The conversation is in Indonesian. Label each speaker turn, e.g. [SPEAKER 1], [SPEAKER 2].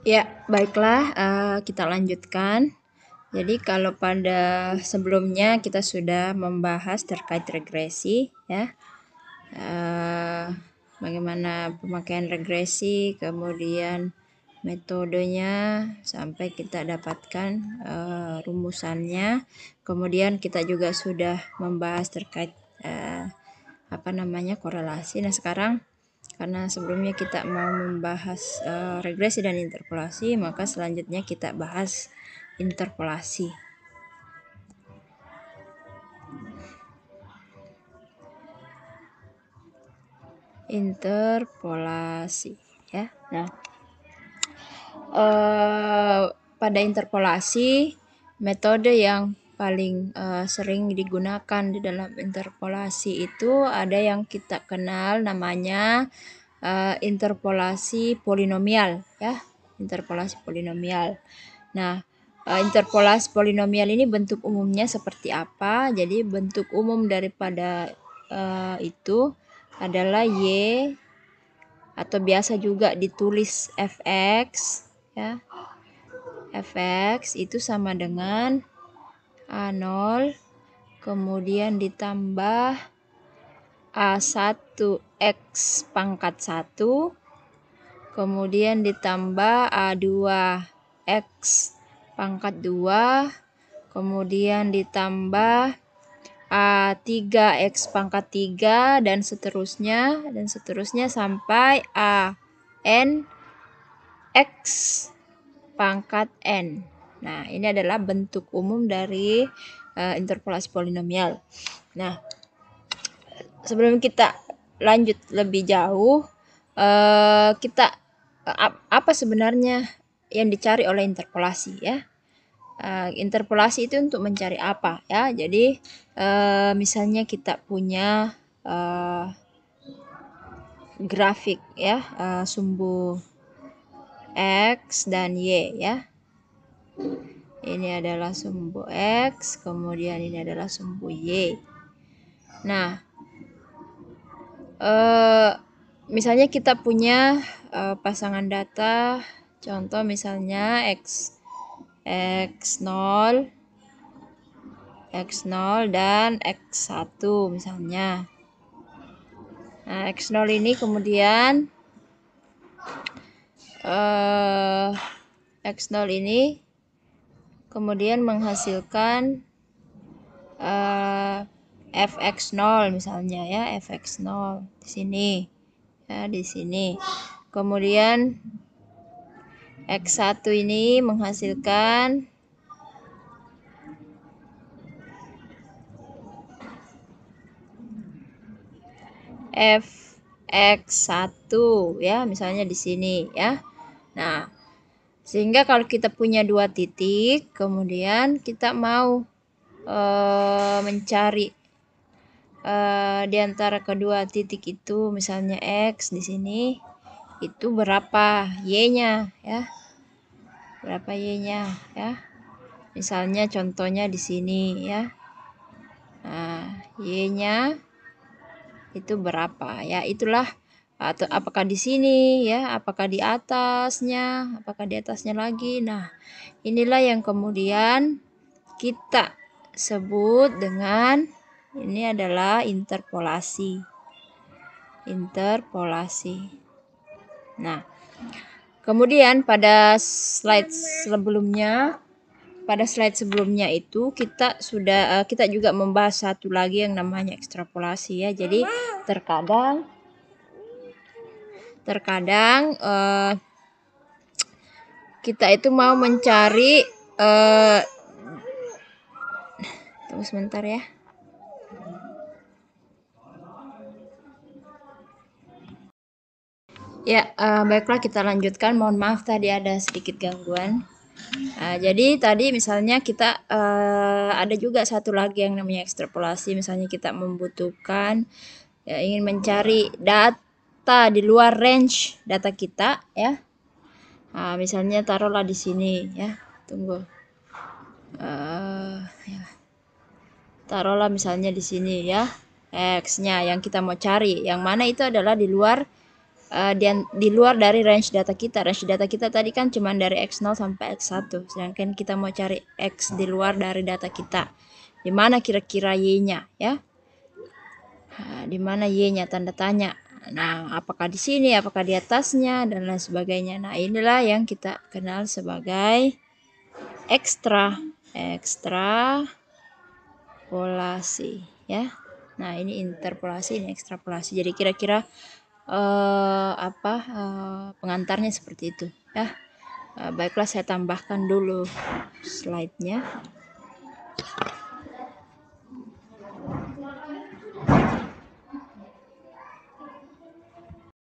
[SPEAKER 1] Ya, baiklah, kita lanjutkan. Jadi kalau pada sebelumnya kita sudah membahas terkait regresi, ya, bagaimana pemakaian regresi, kemudian metodenya sampai kita dapatkan rumusannya. Kemudian kita juga sudah membahas terkait korelasi. Nah, sekarang karena sebelumnya kita mau membahas regresi dan interpolasi, maka selanjutnya kita bahas interpolasi. Interpolasi, ya. Nah, pada interpolasi, metode yang paling sering digunakan di dalam interpolasi itu ada yang kita kenal namanya interpolasi polinomial, ya. Interpolasi polinomial. Nah, interpolasi polinomial ini bentuk umumnya seperti apa? Jadi bentuk umum daripada itu adalah y, atau biasa juga ditulis fx, ya. Fx itu sama dengan A0 kemudian ditambah A1x pangkat 1 kemudian ditambah A2x pangkat 2 kemudian ditambah A3x pangkat 3 dan seterusnya sampai AN x pangkat n. Nah, ini adalah bentuk umum dari interpolasi polinomial. Nah, sebelum kita lanjut lebih jauh, apa sebenarnya yang dicari oleh interpolasi, ya? Interpolasi itu untuk mencari apa, ya? Jadi misalnya kita punya grafik, ya, sumbu X dan Y, ya. Ini adalah sumbu X, kemudian ini adalah sumbu Y. Nah, misalnya kita punya pasangan data, contoh misalnya X0 dan X1 misalnya. Nah, X0 ini kemudian X0 ini kemudian menghasilkan fx0 misalnya, ya, fx0 di sini, ya, di sini. Kemudian x1 ini menghasilkan fx1, ya, misalnya di sini, ya. Nah, sehingga kalau kita punya dua titik, kemudian kita mau mencari di antara kedua titik itu, misalnya X di sini itu berapa Y-nya, ya. Berapa Y-nya, ya. Misalnya contohnya di sini, ya. Nah, Y-nya itu berapa, ya. Itulah, atau apakah di sini, ya, apakah di atasnya lagi. Nah, inilah yang kemudian kita sebut dengan ini adalah interpolasi. Nah, kemudian pada slide sebelumnya itu kita juga membahas satu lagi yang namanya ekstrapolasi, ya. Jadi terkadang kita itu mau mencari tunggu sebentar, ya. Ya, baiklah kita lanjutkan. Mohon maaf tadi ada sedikit gangguan. Jadi tadi misalnya kita ada juga satu lagi yang namanya ekstrapolasi. Misalnya kita membutuhkan, ya, ingin mencari data di luar range data kita, ya. Misalnya taruhlah di sini, ya. Tunggu. Ya. Taruhlah misalnya di sini, ya. X-nya yang kita mau cari, yang mana itu adalah di luar di luar dari range data kita. Range data kita tadi kan cuma dari X0 sampai X1, sedangkan kita mau cari X di luar dari data kita. Di mana kira-kira Y-nya ya? Di mana Y-nya, tanda tanya. Nah, apakah di sini, apakah di atasnya, dan lain sebagainya. Nah, inilah yang kita kenal sebagai ekstrapolasi ya. Nah, ini interpolasi, ini ekstrapolasi. Jadi kira-kira pengantarnya seperti itu ya. Baiklah, saya tambahkan dulu slide-nya.